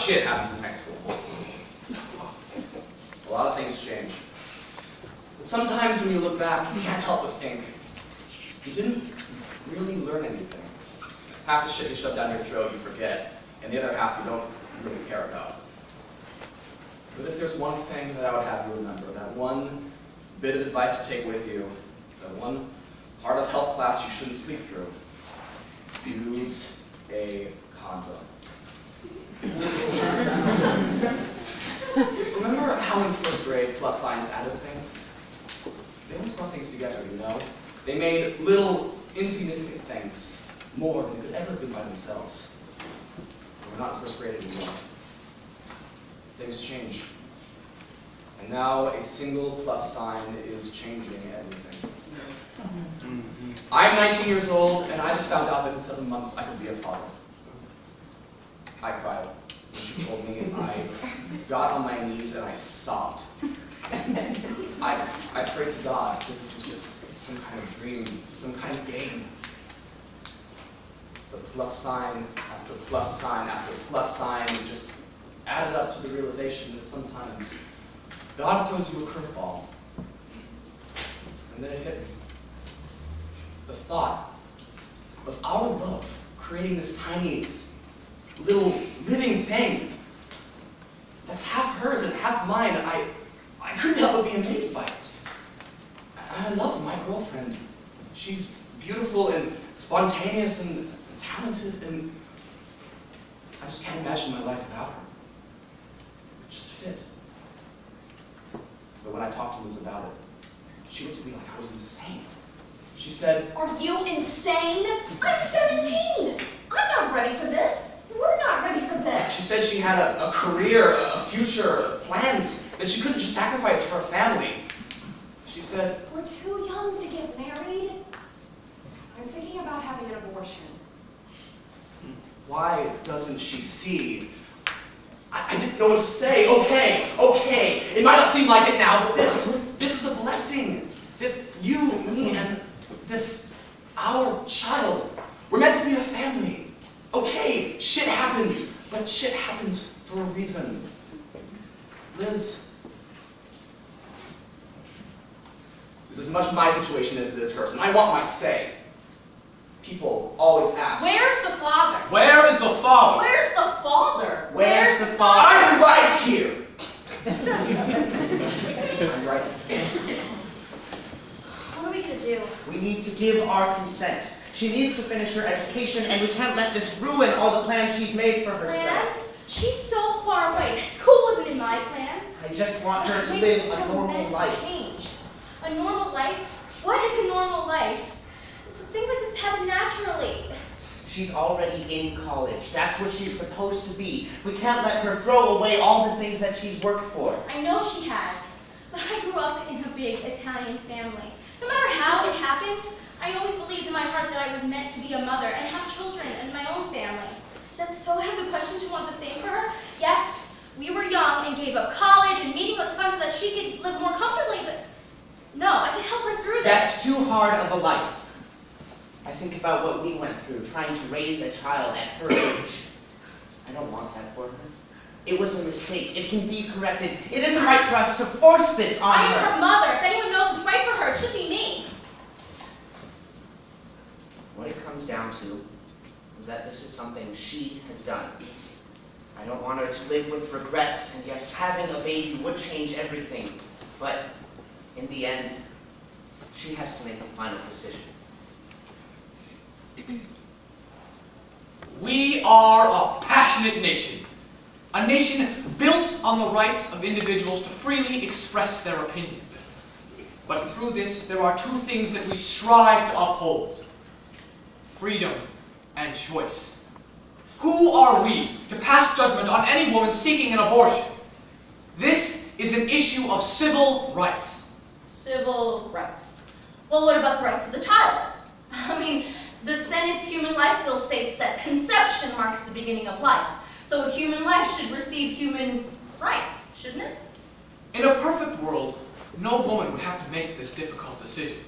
shit happens in high school. A lot of things change. But sometimes when you look back, you can't help but think, you didn't really learn anything. Half the shit you shove down your throat you forget, and the other half you don't really care about. But if there's one thing that I would have you remember, that one bit of advice to take with you, that one part of health class you shouldn't sleep through, use a condom. Remember how in first grade plus signs added things? They always brought things together, you know? They made little insignificant things more than they could ever be by themselves. We're not in first grade anymore. Things change. And now a single plus sign is changing everything. I'm 19 years old, and I just found out that in 7 months I could be a father. I cried when she told me, and I got on my knees and I sobbed. I prayed to God that this was just some kind of dream, some kind of game. But plus sign after plus sign after plus sign just added up to the realization that sometimes God throws you a curveball. And then it hit me. The thought of our love creating this tiny little living thing that's half hers and half mine, I couldn't help but be amazed by it. I love my girlfriend. She's beautiful and spontaneous and talented, and I just can't imagine my life without her. It just fit. But when I talked to Liz about it, she looked at me like I was insane. She said, "Are you insane? I'm 17. I'm not ready for this. We're not ready for this." She said she had a career, a future, plans that she couldn't just sacrifice for her family. She said, "We're too young to get married. I'm thinking about having an abortion." Why doesn't she see? I didn't know what to say. Okay. It might not seem like it now, but this is a blessing. This, you, me, and this, our child. We're meant to be a family. Okay, shit happens, but shit happens for a reason. Liz, this is as much my situation as it is hers, and I want my say. People always ask, "Where's the father? Where is the father? Where's the father? Where's the father?" I'm right here. I'm right here. What are we gonna do? We need to give our consent. She needs to finish her education, and we can't let this ruin all the plans she's made for herself. Plans? She's so far away. School wasn't in my plans. I just want her to Maybe live it's a normal meant to life. Change. A normal life? What is a normal life? Things like this happen naturally. She's already in college. That's what she's supposed to be. We can't let her throw away all the things that she's worked for. I know she has, but I grew up in a big Italian family. No matter how it happened, I always believed in my heart that I was meant to be a mother and have children and my own family. Is that so out of the question to want the same for her? Yes, we were young and gave up college and meaningless fun so that she could live more comfortably, but no, I can help her through this. That's too hard of a life. I think about what we went through trying to raise a child at her age. I don't want that for her. It was a mistake. It can be corrected. It isn't right for us to force this on I her. am her mother. If anyone knows what's right for her, it should be me. What it comes down to is that this is something she has done. I don't want her to live with regrets, and yes, having a baby would change everything. But in the end, she has to make the final decision. We are a passionate nation. A nation built on the rights of individuals to freely express their opinions. But through this, there are two things that we strive to uphold: freedom and choice. Who are we to pass judgment on any woman seeking an abortion? This is an issue of civil rights. Civil rights. Well, what about the rights of the child? I mean, the Senate's Human Life Bill states that conception marks the beginning of life. So a human life should receive human rights, shouldn't it? In a perfect world, no woman would have to make this difficult decision.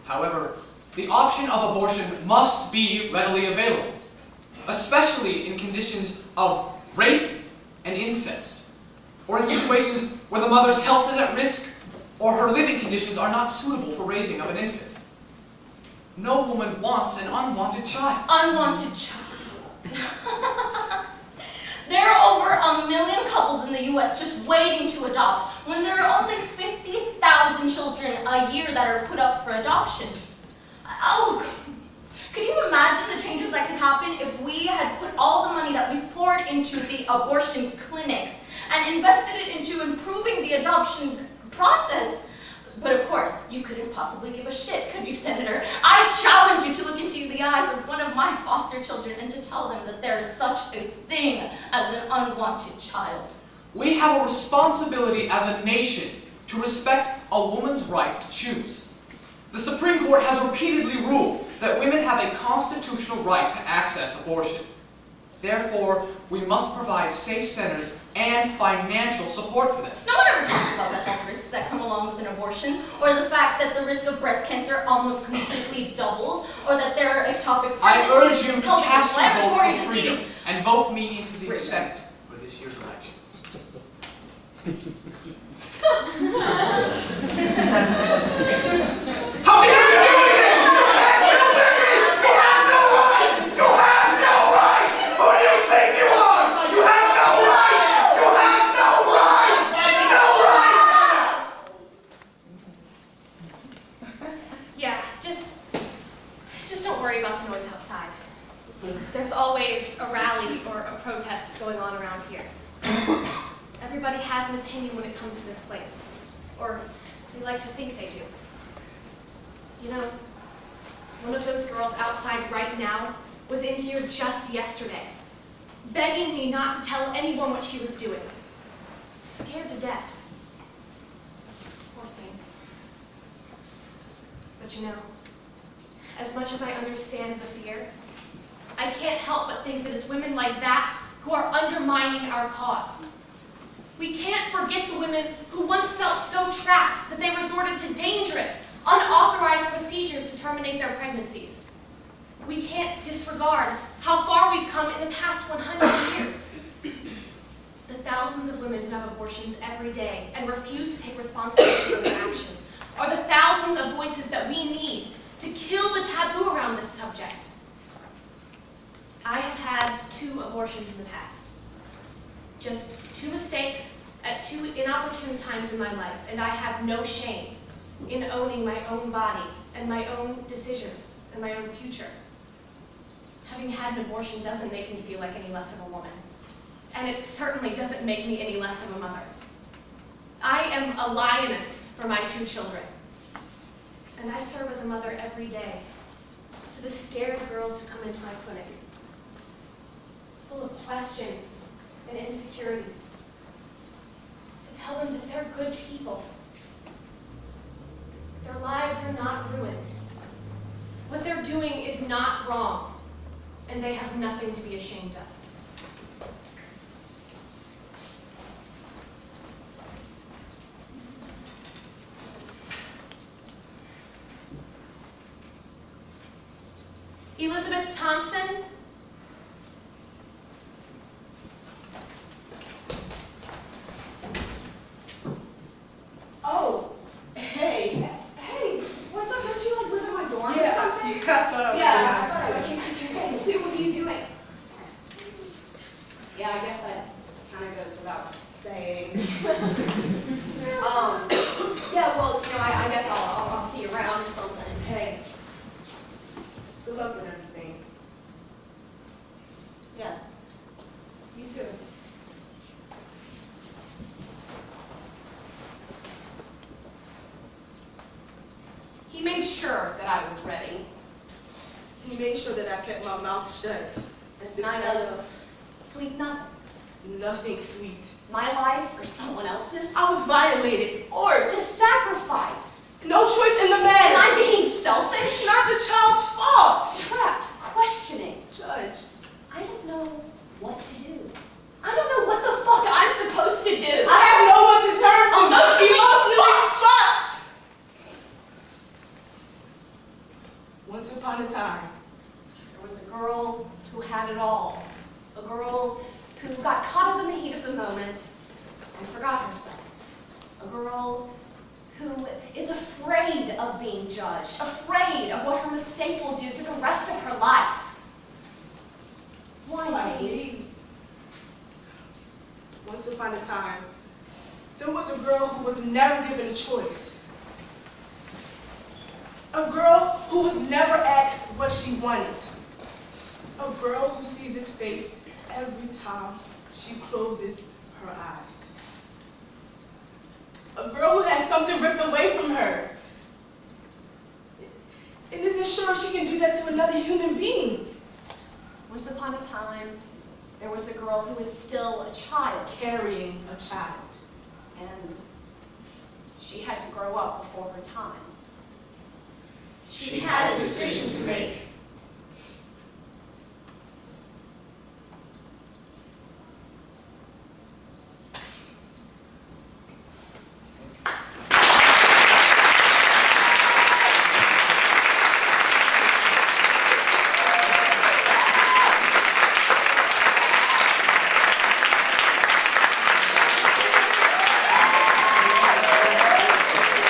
However, the option of abortion must be readily available, especially in conditions of rape and incest, or in situations where the mother's health is at risk or her living conditions are not suitable for raising of an infant. No woman wants an unwanted child. Unwanted child. There are over 1 million couples in the U.S. just waiting to adopt, when there are only 50,000 children a year that are put up for adoption. Oh, can you imagine the changes that could happen if we had put all the money that we've poured into the abortion clinics and invested it into improving the adoption process? But of course, you couldn't possibly give a shit, could you, Senator? I challenge you to look into the eyes of one of my foster children and to tell them that there is such a thing as an unwanted child. We have a responsibility as a nation to respect a woman's right to choose. The Supreme Court has repeatedly ruled that women have a constitutional right to access abortion. Therefore, we must provide safe centers and financial support for them. No one ever talks about the health risks that come along with an abortion, or the fact that the risk of breast cancer almost completely doubles, or that there are ectopic I urge pregnancies you and to cast your inflammatory vote for freedom disease. and vote me into the Senate for this year's election. How can you do this? You have no right! You have no right! Who do you think you are? You have no right! You have no right! No right! Yeah, just don't worry about the noise outside. There's always a rally or a protest going on around here. Everybody has an opinion when it comes to this place, or they like to think they do. You know, one of those girls outside right now was in here just yesterday, begging me not to tell anyone what she was doing. Scared to death. Poor thing. But you know, as much as I understand the fear, I can't help but think that it's women like that who are undermining our cause. We can't forget the women who once felt so trapped that they resorted to dangerous, unauthorized procedures to terminate their pregnancies. We can't disregard how far we've come in the past 100 years. The thousands of women who have abortions every day and refuse to take responsibility for their actions are the thousands of voices that we need to kill the taboo around this subject. I have had 2 abortions in the past. Just 2 mistakes at 2 inopportune times in my life, and I have no shame in owning my own body and my own decisions and my own future. Having had an abortion doesn't make me feel like any less of a woman, and it certainly doesn't make me any less of a mother. I am a lioness for my 2 children, and I serve as a mother every day to the scared girls who come into my clinic, full of questions and insecurities, to tell them that they're good people. Their lives are not ruined. What they're doing is not wrong, and they have nothing to be ashamed of. Elizabeth Thompson. Oh, hey. Hey, what's up? Don't you like live in my dorm or Yeah. something? Yeah, I thought I was Yeah, I gonna thought I recognized your face too. What are you doing? Yeah, I guess that kind of goes without saying. Yeah, well, you know, I guess I'll see you around or something. Hey. Good luck with everything. Yeah, you too. He made sure that I was ready. He made sure that I kept my mouth shut. This This night night of sweet nothings. Nothing sweet. My life or someone else's. I was violated, It's a forced. sacrifice. No choice in the Am matter. I being selfish? Not the child's fault. Trapped, questioning. Judge. I don't know what to do. I don't know what the fuck I'm supposed to do. I have no one to turn to. Emotionally Emotionally fucked. Once upon a time. There was a girl who had it all. A girl who got caught up in the heat of the moment and forgot herself. A girl who is afraid of being judged, afraid of what her mistake will do to the rest of her life. Why me? Once upon a time, there was a girl who was never given a choice. A girl who was never asked what she wanted. A girl who sees his face every time she closes her eyes. A girl who has something ripped away from her and isn't sure she can do that to another human being. Once upon a time, there was a girl who was still a child. Carrying a child. And she had to grow up before her time. She had a decision to make.